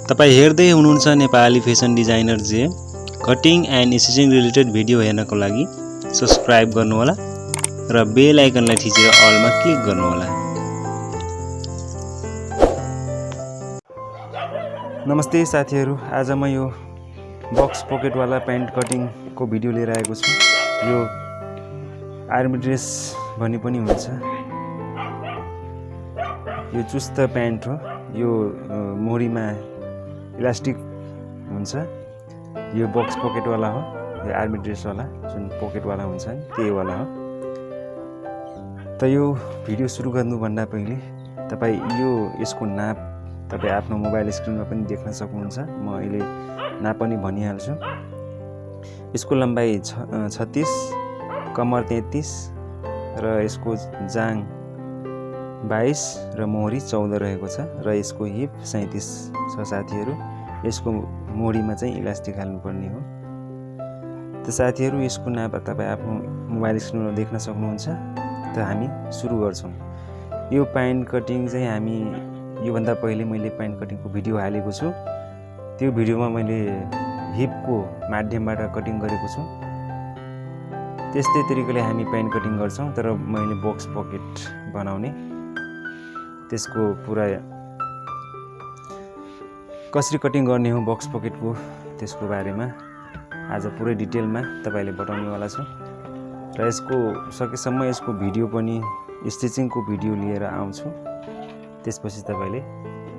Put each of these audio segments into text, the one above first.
तपाईं हेर्दै हुनुहुन्छ नेपाली फेसन डिजाइनर जे। Cutting and stitching related video हेर्नको लागि सब्स्क्राइब गर्नुहोला र बेल आइकनलाई थिचेर अलमा क्लिक गर्नुहोला। नमस्ते साथीहरू, आज म यो बक्स पकेटवाला प्यान्ट कटिङको भिडियो लिएर आएको छु। यो आर्मी ड्रेस भन्ने पनि हुन्छ। यो चुस्त प्यान्ट हो। यो मोरीमा इलास्टिक हुन्छ। यो बक्स पकेटवाला हो। यो आर्मी ड्रेसवाला जुन पकेटवाला हुन्छ नि त्यही वाला हो। त यो भिडियो सुरु गर्नुभन्दा पहिले तपाईँ यसको नाप तपाईँ आफ्नो मोबाइल स्क्रिनमा पनि देख्न सक्नुहुन्छ। म अहिले नाप पनि भनिहाल्छु। यसको लम्बाइ 36, कमर 33 र यसको जाङ 22 र मोहरी 14 रहेको छ र यसको हिप 37 छ साथीहरू। यसको मोहरीमा चाहिँ इलास्टिक हाल्नुपर्ने हो। त साथीहरू, यसको नाप तपाईँ आफ्नो मोबाइल स्क्रिनमा देख्न सक्नुहुन्छ। त हामी सुरु गर्छौँ। यो प्यान्ट कटिङ चाहिँ हामी योभन्दा पहिले मैले प्यान्ट कटिङको भिडियो हालेको छु। त्यो भिडियोमा मैले हिपको माध्यमबाट कटिङ गरेको छु। त्यस्तै तरिकाले हामी प्यान्ट कटिङ गर्छौँ, तर मैले बक्स पकेट बनाउने त्यसको पुरा कसरी कटिङ गर्ने हो बक्स पकेटको त्यसको बारेमा आज पुरै डिटेलमा तपाईँले बताउनेवाला छु। र यसको सकेसम्म यसको भिडियो पनि स्टिचिङको भिडियो लिएर आउँछु। त्यसपछि तपाईँले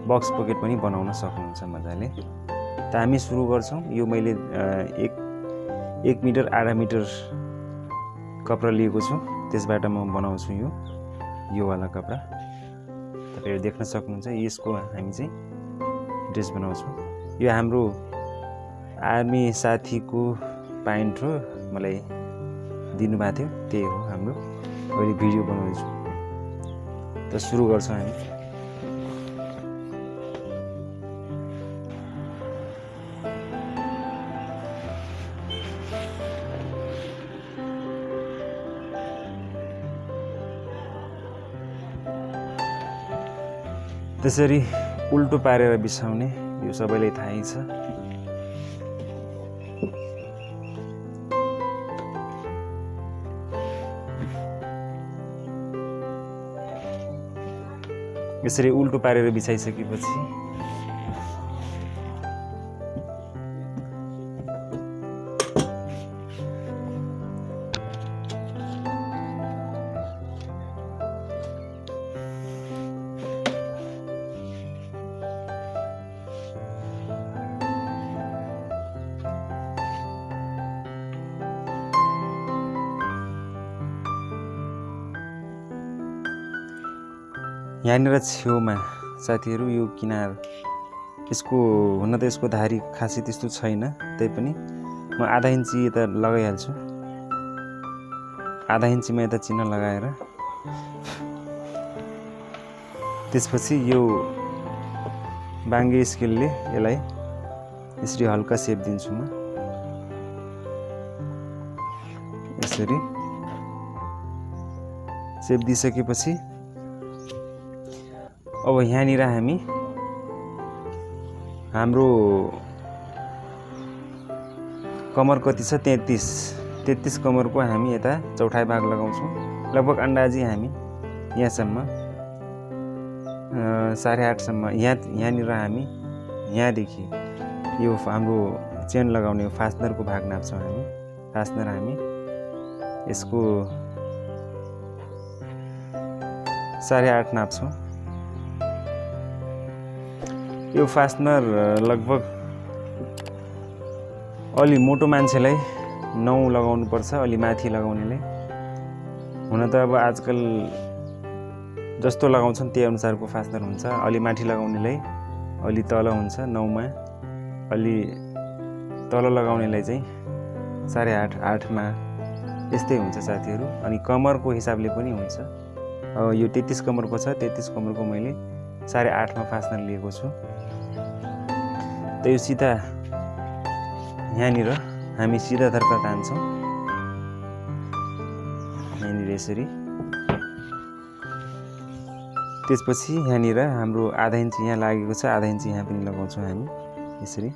बक्स पकेट पनि बनाउन सक्नुहुन्छ मजाले। त हामी सुरु गर्छौँ। यो मैले 1 मिटर आधा मिटर कपडा लिएको छु। त्यसबाट म बनाउँछु यो वाला कपडा। तपाईँहरू देख्न सक्नुहुन्छ। यसको हामी चाहिँ ड्रेस बनाउँछौँ। यो हाम्रो आर्मी साथीको प्यान्ट हो, मलाई दिनुभएको थियो। त्यही हो हाम्रो। अहिले भिडियो बनाउँछु। त सुरु गर्छौँ हामी। त्यसरी उल्टो पारेर बिछाउने यो सबैलाई थाहै छ। यसरी उल्टो पारेर बिछाइसकेपछि यहाँनिर छेउमा साथीहरू यो किनार यसको हुन त यसको धारी खासै त्यस्तो छैन, तैपनि म आधा इन्ची यता लगाइहाल्छु। आधा इन्चीमा यता चिन्ह लगाएर त्यसपछि यो बाङ्गे स्केलले यसलाई यसरी हल्का सेप दिन्छु म। यसरी सेप दिइसकेपछि अब यहाँनिर हामी हाम्रो कमर कति छ 33 कमरको हामी यता चौथाइ भाग लगाउँछौँ। लगभग अन्दाजी हामी यहाँसम्म 8.5 सम्म यहाँनिर हामी यहाँदेखि यो हाम्रो चेन लगाउने फास्टनरको भाग नाप्छौँ हामी। फास्टनर हामी यसको 8.5 नाप्छौँ। यो फास्टनर लगभग अलि मोटो मान्छेलाई 9 लगाउनु पर्छ, अलि माथि लगाउनेले। हुन त अब आजकल जस्तो लगाउँछन् त्यही अनुसारको फास्टनर हुन्छ। अलि माथि लगाउनेलाई अलि तल हुन्छ 9मा, अलि तल लगाउनेलाई चाहिँ 8.5 मा यस्तै हुन्छ साथीहरू। अनि कमरको हिसाबले पनि हुन्छ। अब यो 33 कमरको छ, 33 कमरको मैले 8.5 मा फास्टनर लिएको छु। त यो सिधा यहाँनिर हामी सिधा धर्का तान्छौँ। यहाँनिर यसरी त्यसपछि यहाँनिर हाम्रो आधा इन्च यहाँ लागेको छ, आधा इन्च यहाँ पनि लगाउँछौँ हामी यसरी।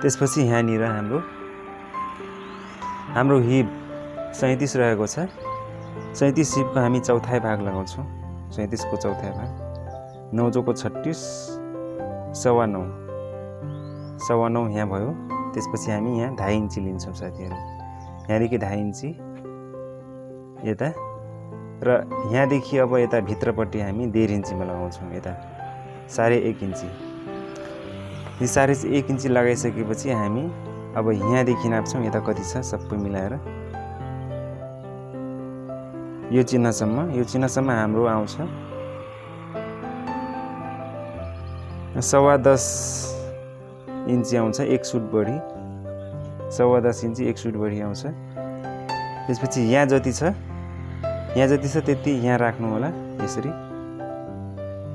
त्यसपछि यहाँनिर हाम्रो हिप 37 रहेको छ। 37 हिपको हामी चौथाइ भाग लगाउँछौँ। 37 को चौथाइ भाग 9 चौको 36 सवा 9 यहाँ भयो। त्यसपछि हामी यहाँ 2.5 इन्ची लिन्छौँ साथीहरू। यहाँदेखि 2.5 इन्ची यता र यहाँदेखि अब यता भित्रपट्टि हामी 1.5 इन्चीमा लगाउँछौँ। यता 1.5 इन्ची। यो 1.5 इन्ची लगाइसकेपछि हामी अब यहाँदेखि नाप्छौँ यता कति छ सबै मिलाएर। यो चिन्हसम्म हाम्रो आउँछ 10.25 इन्ची आउँछ, 1 सुट बढी 10.25 इन्ची 1 सुट बढी आउँछ। त्यसपछि यहाँ जति छ त्यति यहाँ राख्नु होला यसरी।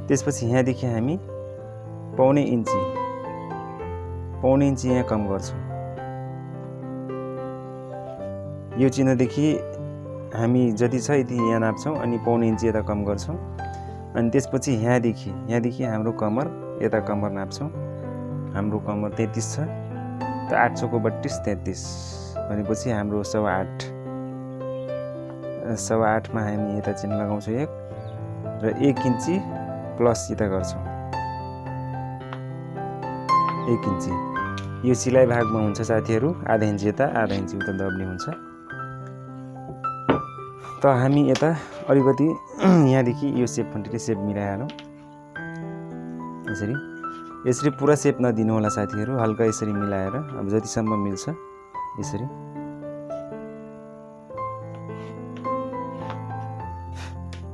त्यसपछि यहाँदेखि हामी 1.25 इन्ची यहाँ कम गर्छौँ। यो चिन्हदेखि हामी जति छ यति यहाँ नाप्छौँ अनि 1.25 इन्ची यता कम गर्छौँ। अनि त्यसपछि यहाँदेखि हाम्रो कमर यता कमर नाप्छौँ। हाम्रो कमर 33 छ, त 8 चौको 32 33 भनेपछि हाम्रो 8.5 मा हामी यता चिन्ह लगाउँछौँ 1 र 1 इन्ची प्लस यता गर्छौँ 1 इन्ची। यो सिलाइ भागमा हुन्छ साथीहरू, आधा इन्ची यता आधा इन्ची उता दब्ने हुन्छ। त हामी यता अलिकति यहाँदेखि यो सेप फन्टीले सेप मिलाइहालौँ यसरी पुरा सेप नदिनु होला साथीहरू, हल्का यसरी मिलाएर अब जतिसम्म मिल्छ यसरी।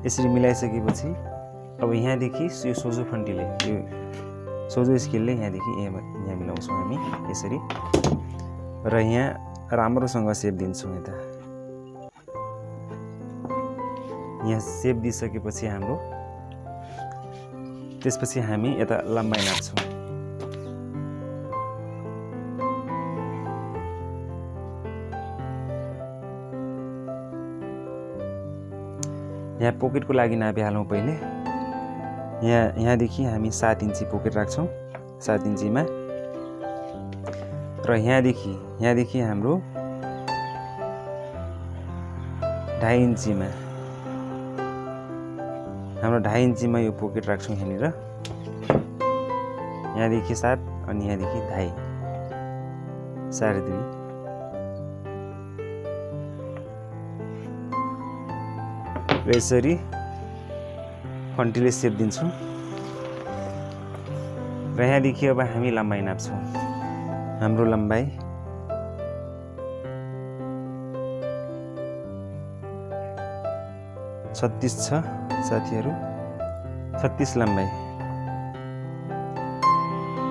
यसरी मिलाइसकेपछि अब यहाँदेखि यो सोझो फन्टीले यो सोझो स्केलले यहाँदेखि यहाँ मिलाउँछौँ हामी यसरी र यहाँ राम्रोसँग सेप दिन्छौँ। यता यहाँ सेप दिइसकेपछि हाम्रो त्यसपछि हामी यता लम्बाइ नाप्छौँ। यहाँ पोकेटको लागि नापिहालौँ पहिले। यहाँदेखि हामी 7 इन्ची पोकेट राख्छौँ 7 इन्चीमा र यहाँदेखि हाम्रो 2.5 इन्चीमा यो पोकेट राख्छौँ यहाँनिर। यहाँदेखि 7 अनि यहाँदेखि 2.5 2.5 र यसरी फन्टीले सेप दिन्छौँ र यहाँदेखि अब हामी लम्बाइ नाप्छौँ। हाम्रो लम्बाइ 36 छ साथीहरू, 36 लम्बाइ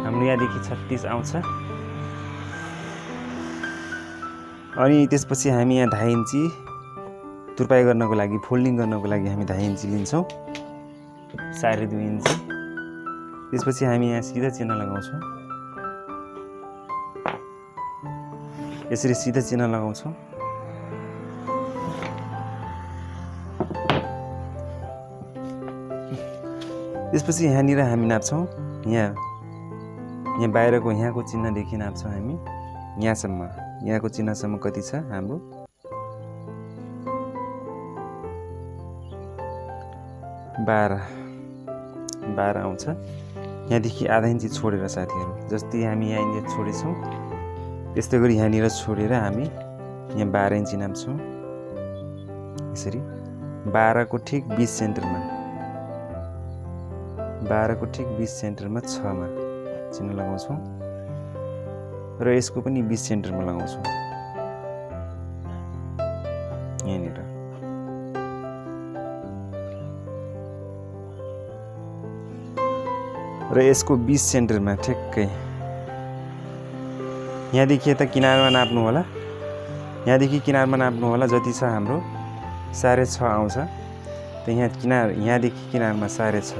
हाम्रो यहाँदेखि 36 आउँछ। अनि त्यसपछि हामी यहाँ 2.5 इन्ची तुर्पाई गर्नको लागि फोल्डिङ गर्नको लागि हामी 2.5 इन्ची लिन्छौँ 2.5 इन्ची। त्यसपछि हामी यहाँ सिधा चिन्ह लगाउँछौँ यसरी सिधा चिन्ह लगाउँछौँ। त्यसपछि यहाँनिर हामी नाप्छौँ यहाँ बाहिरको यहाँको चिन्हदेखि नाप्छौँ हामी यहाँको चिन्हसम्म कति छ हाम्रो 12 आउँछ। यहाँदेखि आधा इन्ची छोडेर साथीहरू जस्तै हामी यहाँनिर छोडेछौँ त्यस्तै गरी यहाँनिर छोडेर हामी यहाँ 12 इन्ची नाप्छौँ यसरी। 12 को ठिक 20 सेन्टरमा 6 मा चिन्ह लगाउँछौँ र यसको पनि 20 सेन्टरमा लगाउँछौँ यहाँनिर। र यसको 20 सेन्टरमा ठिक्कै यहाँदेखि यता किनारमा नाप्नु होला। जति छ हाम्रो 6.5 आउँछ। त यहाँदेखि किनारमा 6.5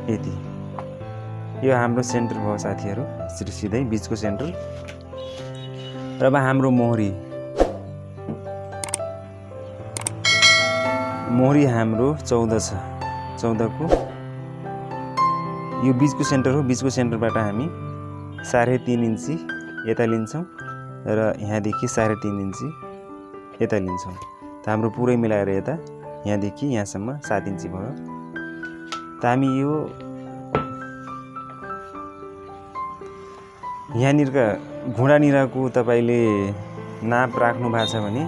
यति। यो हाम्रो सेन्टर भयो साथीहरू, सिधै बीचको सेन्टर। र अब हाम्रो मोहरी मोहरी हाम्रो 14 छ। 14 को यो बीचको सेन्टर हो। बीचको सेन्टरबाट हामी 3.5 इन्ची यता लिन्छौँ र यहाँदेखि 3.5 इन्ची यता लिन्छौँ। त हाम्रो पुरै मिलाएर यता यहाँदेखि यहाँसम्म 7 इन्ची भयो। त हामी यो यहाँनिरका घुँडानिरको तपाईले नाप राख्नु भएको छ भने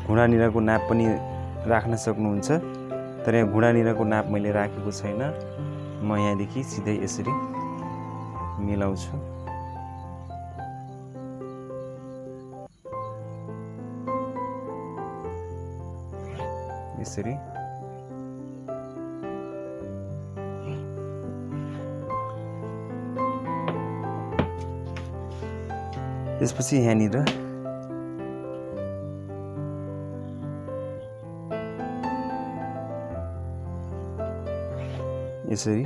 घुँडानिरको नाप पनि राख्न सक्नुहुन्छ। तर यहाँ घुँडानिरको नाप मैले राखेको छैन। म यहाँदेखि सिधै यसरी मिलाउँछु। यसरी त्यसपछि यहाँनिर यसरी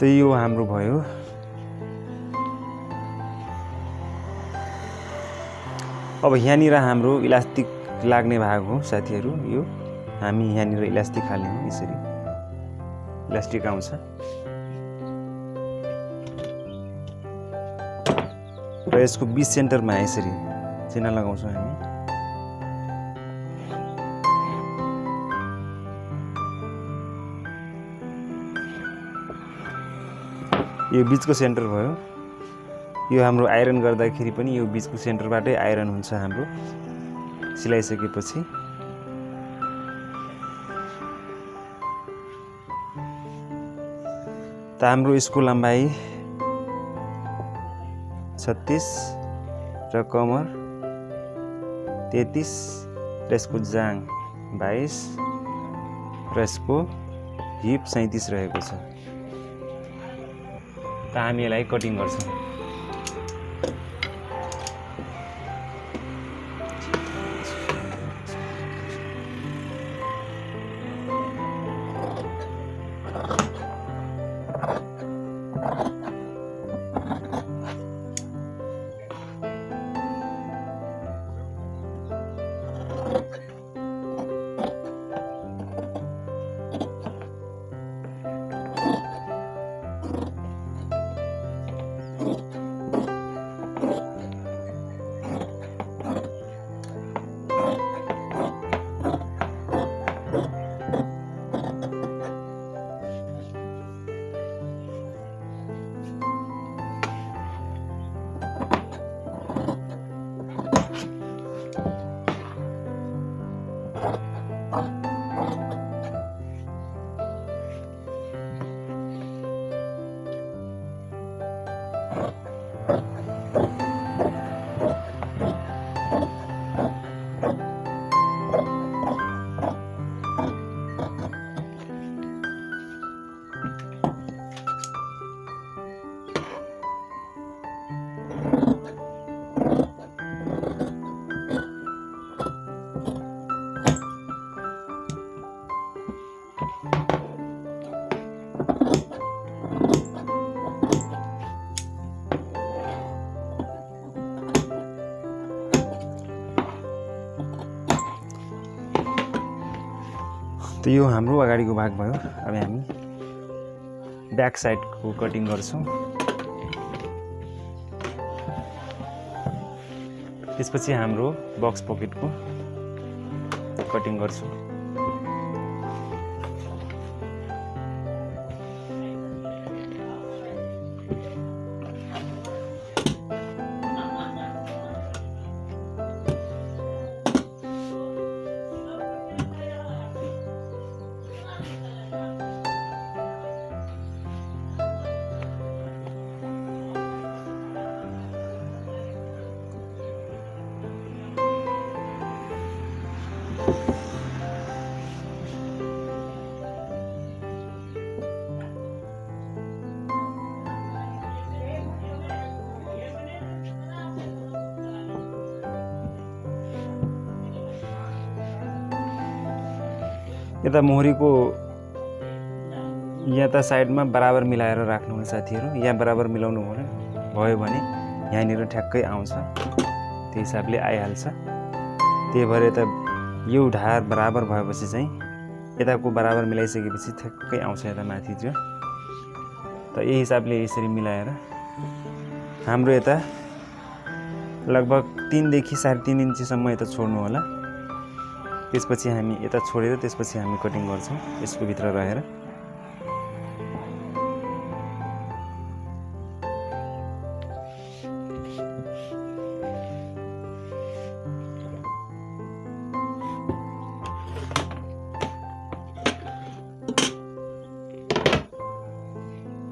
त यो हाम्रो भयो। अब यहाँनिर हाम्रो इलास्टिक लाग्ने भाग हो साथीहरू। यो हामी यहाँनिर इलास्टिक हाल्ने हो। यसरी इलास्टिक आउँछ र यसको बीच सेन्टरमा यसरी चिन्ह लगाउँछौँ हामी। यो बीचको सेन्टर भयो। यो हाम्रो आइरन गर्दाखेरि पनि यो बीचको सेन्टरबाटै आइरन हुन्छ हाम्रो सिलाइसकेपछि। त हाम्रो यसको लम्बाइ 36 र कमर 33 र यसको जाङ 22 र यसको हिप 37 रहेको छ। त हामी यसलाई कटिङ गर्छौँ। त यो हाम्रो अगाडिको भाग भयो। अब हामी ब्याक साइडको कटिङ गर्छौँ। त्यसपछि हाम्रो बक्स पकेटको कटिङ गर्छौँ। यता मोहरीको यता साइडमा बराबर मिलाएर राख्नु होला साथीहरू। यहाँ बराबर मिलाउनु भयो भने यहाँनिर ठ्याक्कै आउँछ, त्यो हिसाबले आइहाल्छ। त्यही भएर यता यो ढाड बराबर भएपछि चाहिँ यताको बराबर मिलाइसकेपछि ठ्याक्कै आउँछ यता माथितिर। त यही हिसाबले यसरी मिलाएर हाम्रो यता लगभग 3 देखि 3.5 इन्चीसम्म यता छोड्नु होला। त्यसपछि हामी यता छोडेर त्यसपछि हामी कटिङ गर्छौँ यसको भित्र रहेर।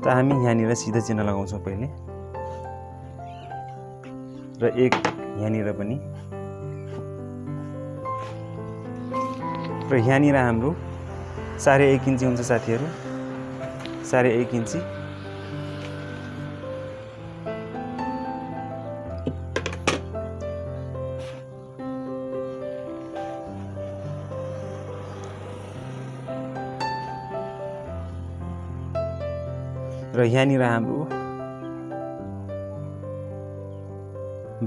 त हामी यहाँनिर सिधा चिन्ह लगाउँछौँ पहिले, र एक यहाँनिर पनि, र यहाँनिर हाम्रो 1.5 इन्ची हुन्छ साथीहरू, 1.5 इन्ची। र यहाँनिर हाम्रो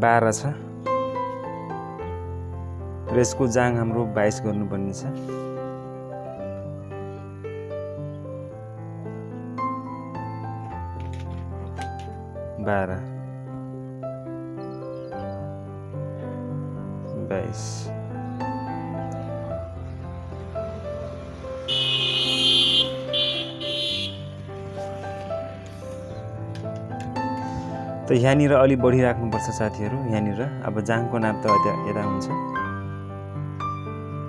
12 छ, र यसको जाङ हाम्रो 22 गर्नुपर्ने छ। बाह्र 22। त यहाँनिर अलि बढी राख्नुपर्छ साथीहरू। यहाँनिर अब जाङको नाप त यता हुन्छ,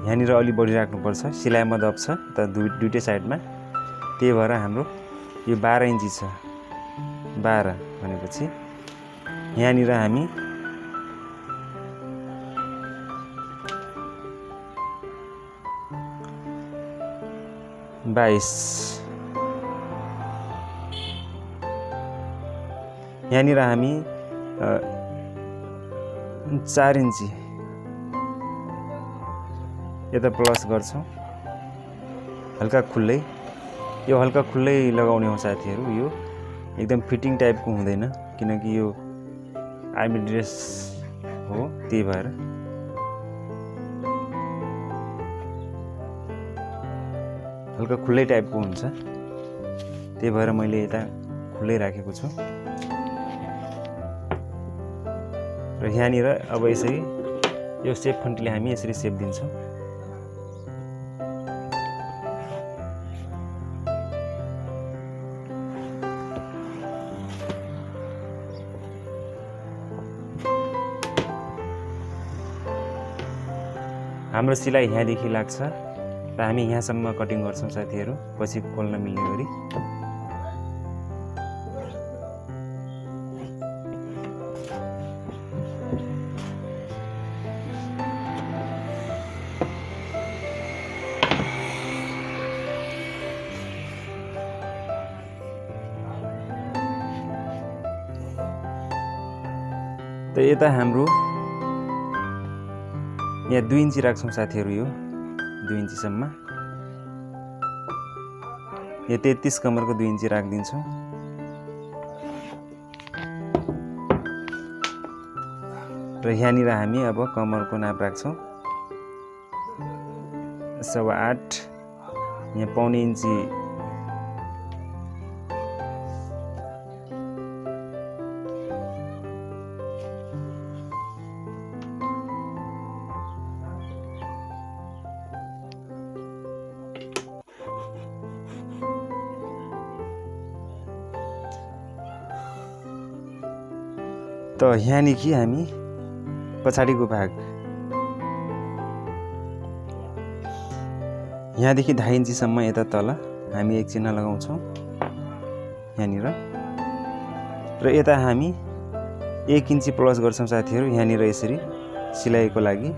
यहाँनिर अलि बढी राख्नुपर्छ, सिलाइमा दब्छ त दुईटै साइडमा। त्यही भएर हाम्रो यो 12 इन्ची छ। 12 भनेपछि यहाँनिर हामी 22, यहाँनिर हामी 4 इन्ची यता प्लस गर्छौँ, हल्का खुल्लै। यो हल्का खुल्लै लगाउने हो साथीहरू, यो एकदम फिटिङ टाइपको हुँदैन, किनकि यो आर्मी ड्रेस हो। त्यही भएर हल्का खुल्लै टाइपको हुन्छ, त्यही भएर मैले यता खुल्लै राखेको छु। र यहाँनिर अब यसरी यो सेप खन्तीले हामी यसरी सेप दिन्छौँ। हाम्रो सिलाइ यहाँदेखि लाग्छ र हामी यहाँसम्म कटिङ गर्छौँ साथीहरू, पछि खोल्न मिल्ने गरी। त यता हाम्रो यहाँ 2 इन्ची राख्छौँ साथीहरू, यो 2 इन्चीसम्म। यहाँ 33 कमरको 2 इन्ची राखिदिन्छौँ। र यहाँनिर हामी अब कमरको नाप राख्छौँ 8.25, यहाँ 1.25 इन्ची त यहाँदेखि हामी पछाडिको भाग यहाँदेखि 2.5 इन्चीसम्म यता तल हामी एक चिन्ह लगाउँछौँ यहाँनिर, र यता हामी 1 इन्ची प्लस गर्छौँ साथीहरू यहाँनिर यसरी सिलाइको लागि।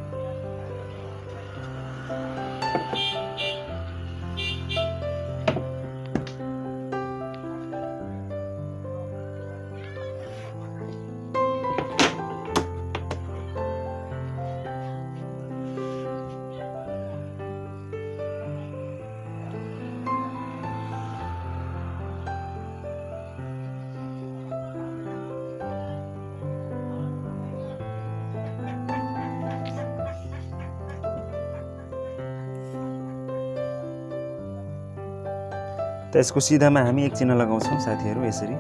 त यसको सिधामा हामी एक चिन्ह लगाउँछौँ साथीहरू यसरी।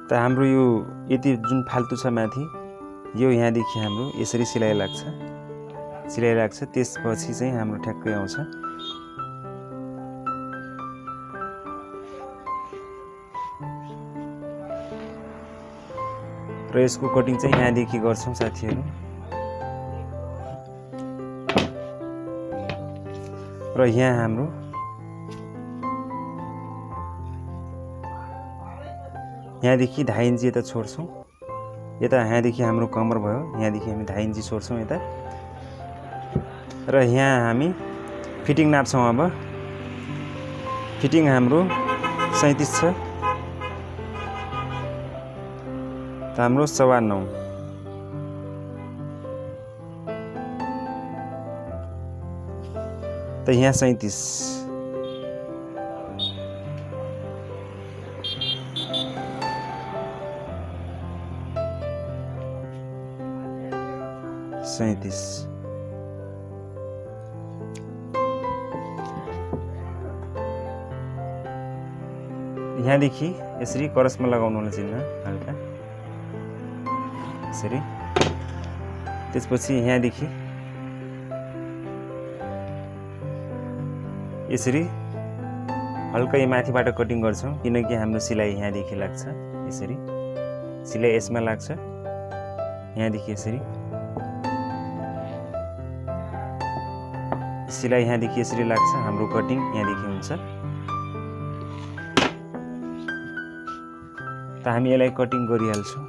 त हाम्रो यो यति जुन फाल्तु छ माथि यो यहाँदेखि हाम्रो यसरी सिलाइ लाग्छ त्यसपछि चाहिँ हाम्रो ठ्याक्कै आउँछ। र यसको कटिङ चाहिँ यहाँदेखि गर्छौँ साथीहरू। र यहाँ हाम्रो यहाँदेखि 2.5 इन्ची यता छोड्छौँ। यता यहाँदेखि हाम्रो कमर भयो, यहाँदेखि हामी 2.5 इन्ची छोड्छौँ यता। र यहाँ हामी फिटिङ नाप्छौँ। अब फिटिङ हाम्रो 37 छ, त हाम्रो 9.25। त यहाँ 37। यहाँदेखि यसरी करसमा लगाउनु होला चिन्ह हल्का यसरी। त्यसपछि यहाँदेखि यसरी हल्का यो माथिबाट कटिङ गर्छौँ किनकि हाम्रो सिलाइ यहाँदेखि लाग्छ। यसरी सिलाइ यसमा लाग्छ, यहाँदेखि यसरी सिलाइ यहाँदेखि यसरी लाग्छ, हाम्रो कटिङ यहाँदेखि हुन्छ। त हामी यसलाई कटिङ गरिहाल्छौँ।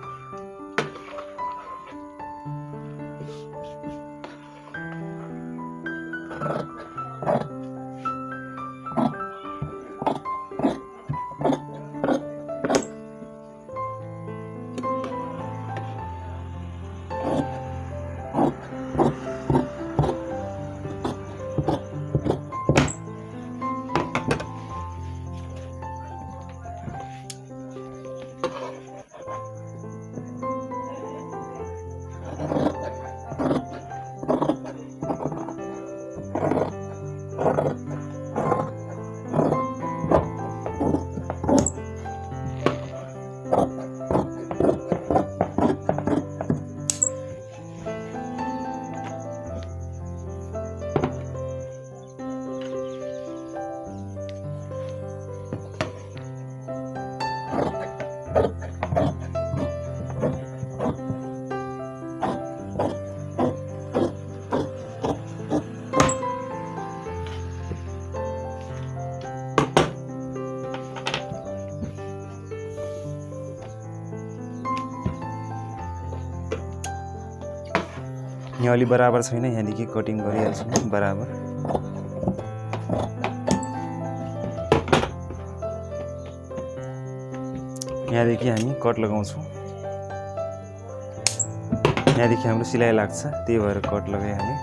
यहाँ अलि बराबर छैन, यहाँदेखि कटिङ गरिहाल्छौँ बराबर। यहाँदेखि हामी कट लगाउँछौँ, यहाँदेखि हाम्रो सिलाइ लाग्छ, त्यही भएर कट लगाइहालेँ।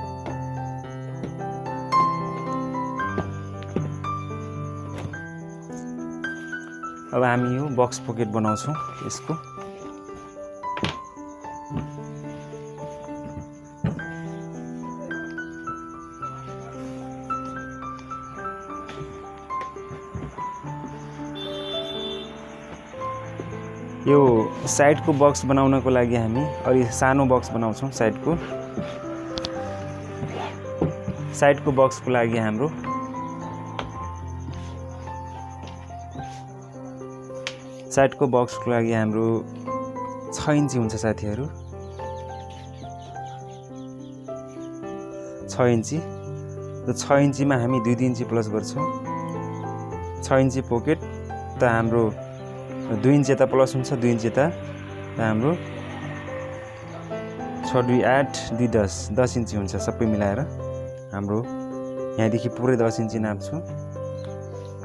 अब हामी यो बक्स पकेट बनाउँछौँ यसको। यो साइडको बक्स बनाउनको लागि हामी अलि सानो बक्स बनाउँछौँ। साइडको बक्सको लागि हाम्रो साइडको बक्सको लागि हाम्रो 6 इन्ची हुन्छ साथीहरू, 6 इन्ची। र 6 इन्चीमा हामी 2 इन्ची प्लस गर्छौँ। 6 इन्ची पोकेट त हाम्रो 2 इन्च यता प्लस हुन्छ, 2 इन्च यता, हाम्रो 6 2 8 2 10 इन्ची हुन्छ सबै मिलाएर। हाम्रो यहाँदेखि पुरै 10 इन्ची नाप्छौँ।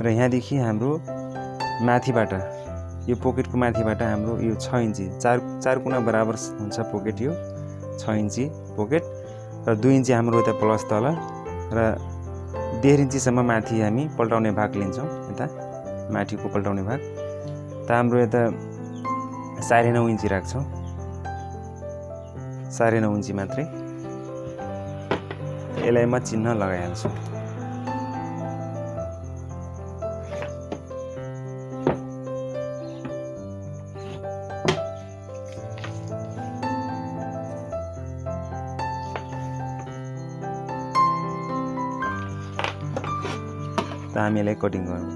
र यहाँदेखि हाम्रो माथिबाट यो पोकेटको माथिबाट हाम्रो यो 6 इन्ची 4 कुना बराबर हुन्छ पोकेट, यो 6 इन्ची पोकेट। र 2 इन्ची हाम्रो यता प्लस तल, र 1.5 इन्चीसम्म माथि हामी पल्टाउने भाग लिन्छौँ, यता माथिको पल्टाउने भाग। त हाम्रो यता 9.5 इन्ची राख्छौँ, 9.5 इन्ची मात्रै। यसलाई म चिन्ह लगाइहाल्छु। त हामी यसलाई कटिङ गरौँ।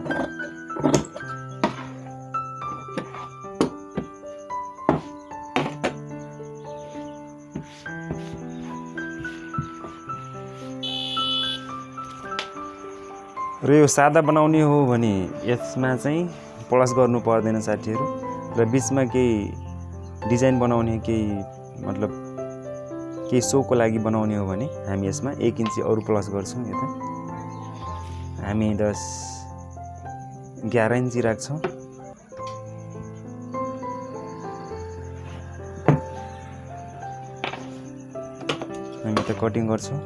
र यो सादा बनाउने हो भने यसमा चाहिँ प्लस गर्नु पर्दैन साथीहरू। र बिचमा केही डिजाइन बनाउने केही मतलब केही सोको लागि बनाउने हो भने हामी यसमा 1 इन्ची अरू प्लस गर्छौँ। यता हामी 11 इन्ची राख्छौँ। हामी त कटिङ गर्छौँ।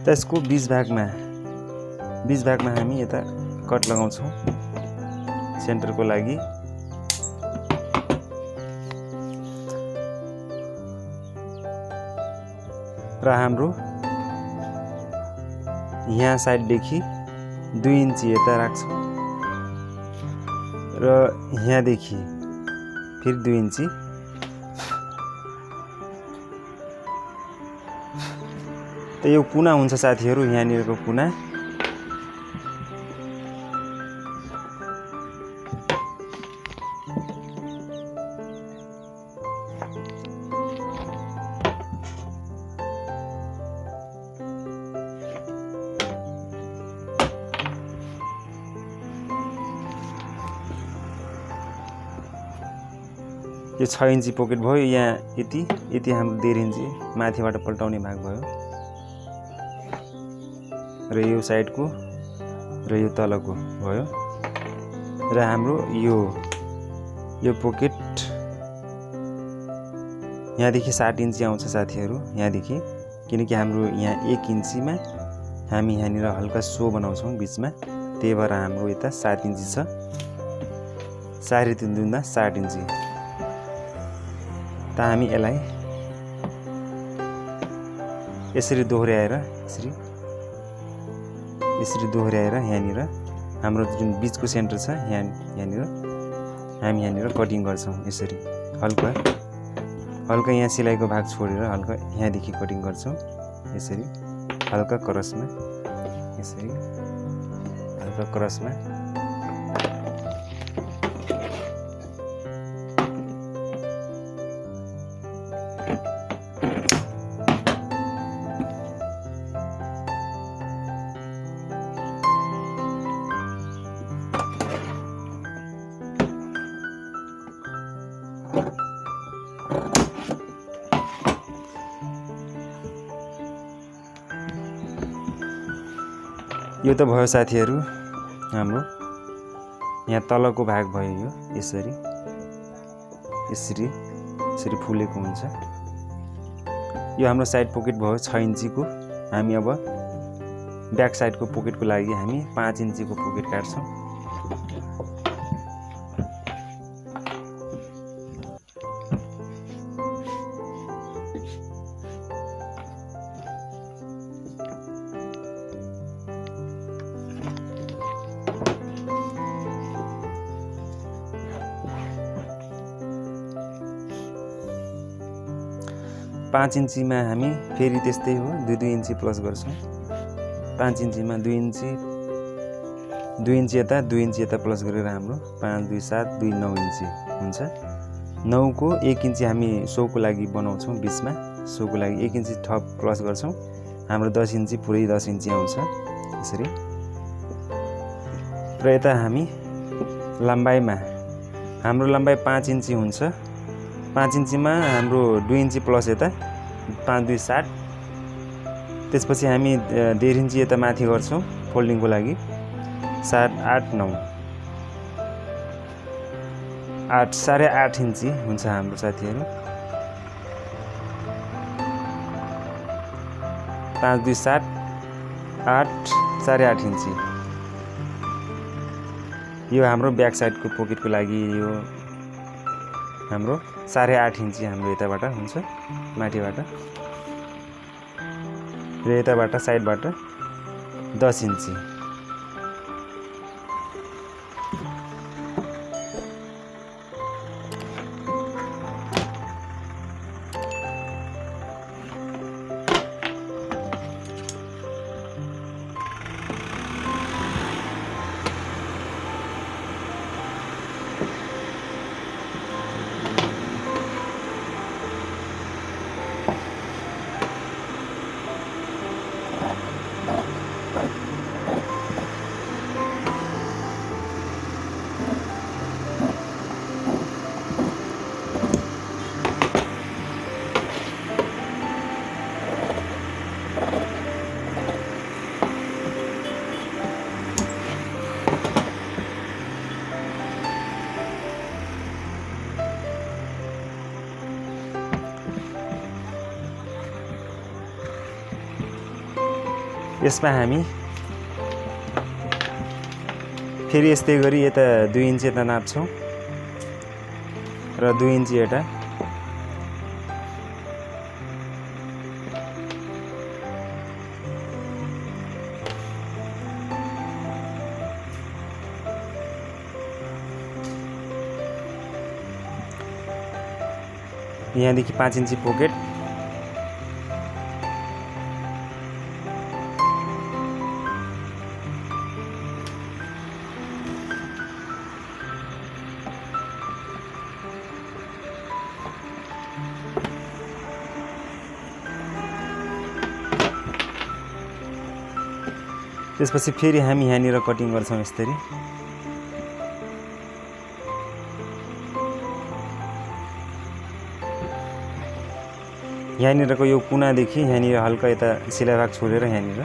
त्यसको बीच भागमा हामी यता कट लगाउँछौँ सेन्टरको लागि। र हाम्रो यहाँ साइडदेखि 2 इन्ची यता राख्छौँ र यहाँदेखि फेरि 2 इन्ची। त यो कुना हुन्छ साथीहरू, यहाँनिरको कुना। यो 6 इन्ची पोकेट भयो। यहाँ यति हाम्रो 1.5 इन्ची माथिबाट पल्टाउने भाग भयो। र यो साइडको र यो तलको भयो। र हाम्रो यो पोकेट यहाँदेखि 7 इन्ची आउँछ साथीहरू, यहाँदेखि। किनकि हाम्रो यहाँ 1 इन्चीमा हामी यहाँनिर हल्का सो बनाउँछौँ बिचमा, त्यही भएर हाम्रो यता 7 इन्ची छ। 3.5 दुना 7 इन्ची। त हामी यसलाई यसरी दोहोऱ्याएर यहाँनिर हाम्रो जुन बीचको सेन्टर छ यहाँनिर हामी यहाँनिर कटिङ गर्छौँ। यसरी हल्का यहाँ सिलाइको भाग छोडेर हल्का यहाँदेखि कटिङ गर्छौँ। यसरी हल्का क्रसमा, यसरी हल्का क्रसमा। यो त भयो साथीहरू हाम्रो यहाँ तलको भाग भयो। यो यसरी फुलेको हुन्छ। यो हाम्रो साइड पोकेट भयो 6 इन्चीको। हामी अब ब्याक साइडको पोकेटको लागि हामी 5 इन्चीको पोकेट काट्छौँ। पाँच इन्चीमा हामी फेरि त्यस्तै हो 2 इन्ची प्लस गर्छौँ। 5 इन्चीमा 2 इन्ची यता 2 इन्ची यता प्लस गरेर हाम्रो 5 2 7 2 9 इन्ची हुन्छ। 9 को 1 इन्ची हामी सोको लागि बनाउँछौँ। बिचमा सोको लागि 1 इन्ची थप प्लस गर्छौँ। हाम्रो 10 इन्ची पुरै 10 इन्ची आउँछ। यसरी। र यता हामी लम्बाइमा हाम्रो लम्बाइ 5 इन्ची हुन्छ। 5 इन्चीमा हाम्रो 2 इन्ची प्लस यता 5 2 7। त्यसपछि हामी 1.5 इन्ची यता माथि गर्छौँ फोल्डिङको लागि। 7 8 9 8 8.5 इन्ची हुन्छ हाम्रो साथीहरू। 5 2 7 8 8.5 इन्ची। यो हाम्रो ब्याक साइडको पोकेटको लागि यो हाम्रो 8.5 इन्ची हाम्रो यताबाट हुन्छ माथिबाट। र यताबाट साइडबाट 10 इन्ची। यसमा हामी फेरि यस्तै गरी यता 2 इन्ची यता नाप्छौँ र 2 इन्ची यता। यहाँदेखि 5 इन्ची पोकेट। त्यसपछि फेरि हामी यहाँनिर कटिङ गर्छौँ यसरी। यहाँनिरको यो कुनादेखि यहाँनिर हल्का यता सिलाइ भाग छोडेर यहाँनिर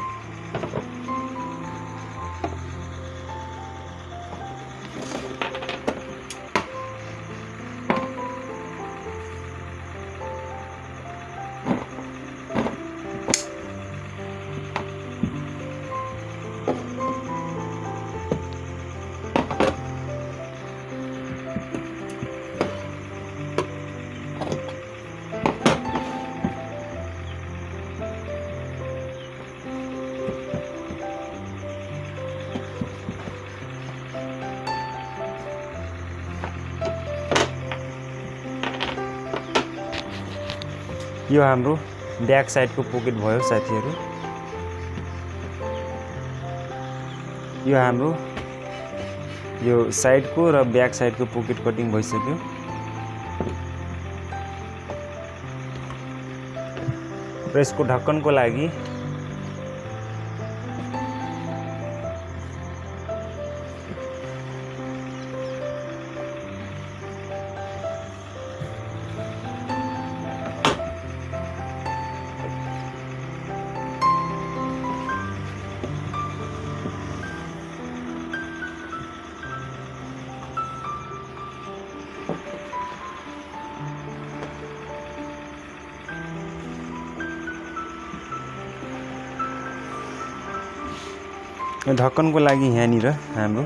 यो हाम्रो ब्याक साइडको पोकेट भयो साथीहरू। यो हाम्रो यो साइडको र ब्याक साइडको पोकेट कटिङ भइसक्यो। र यसको ढक्कनको लागि ढक्कनको लागि यहाँनिर हाम्रो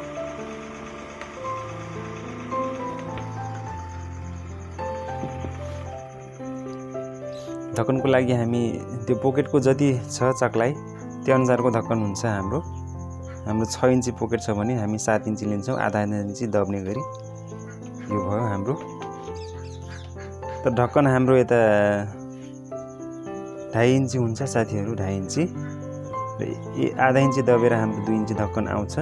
ढक्कनको लागि हामी त्यो पोकेटको जति छ चक्लाइ त्यो अनुसारको ढक्कन हुन्छ हाम्रो। हाम्रो 6 इन्ची पोकेट छ भने हामी 7 इन्ची लिन्छौँ, आधा इन्ची दब्ने गरी। यो भयो हाम्रो। त ढक्कन हाम्रो यता 2.5 इन्ची हुन्छ साथीहरू, 2.5 इन्ची। र आधा इन्ची दबेर हाम्रो 2 इन्ची ढक्कन आउँछ।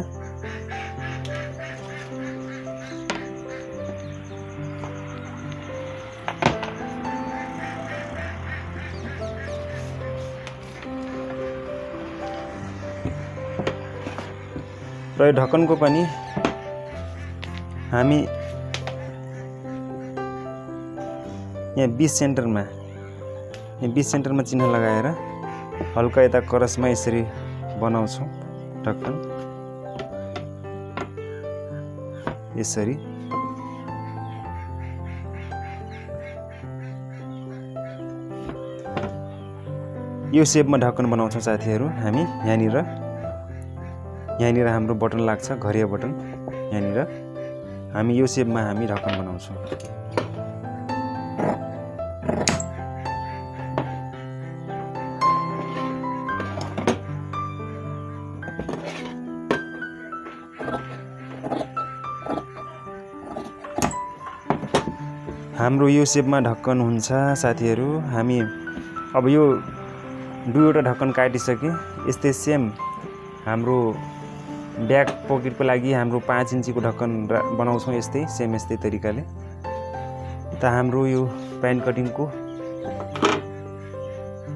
र यो ढक्कनको पनि हामी यहाँ 20 सेन्टरमा चिन्ह लगाएर हल्का यता करसमा यसरी बनाउँछौँ ढक्कन। यसरी यो सेपमा ढक्कन बनाउँछौँ साथीहरू हामी। यहाँनिर हाम्रो बटन लाग्छ, घरिया बटन। यहाँनिर हामी यो सेपमा हामी ढक्कन बनाउँछौँ। हाम्रो यो सेपमा ढक्कन हुन्छ साथीहरू। हामी अब यो दुईवटा ढक्कन काटिसकेँ। यस्तै सेम हाम्रो ब्याक पकेटको लागि हाम्रो 5 इन्चीको ढक्कन बनाउँछौँ यस्तै सेम यस्तै तरिकाले। त हाम्रो यो प्यान्ट कटिङको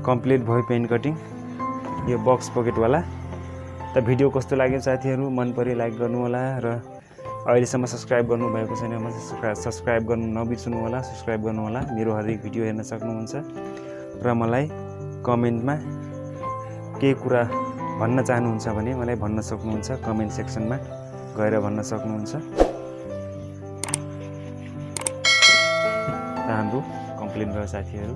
कम्प्लिट भयो प्यान्ट कटिङ यो बक्स पकेटवाला। त भिडियो कस्तो लाग्यो साथीहरू? मन पर्यो लाइक गर्नु होला र अहिलेसम्म सब्सक्राइब गर्नुभएको छैन भने सब्सक्राइब गर्नु नबिर्सनु होला। सब्सक्राइब गर्नु होला। मेरो हरेक भिडियो हेर्न सक्नुहुन्छ र मलाई कमेन्टमा केही कुरा भन्न चाहनुहुन्छ भने मलाई भन्न सक्नुहुन्छ। कमेन्ट सेक्सनमा गएर भन्न सक्नुहुन्छ। र हाम्रो कम्प्लिट भयो साथीहरू।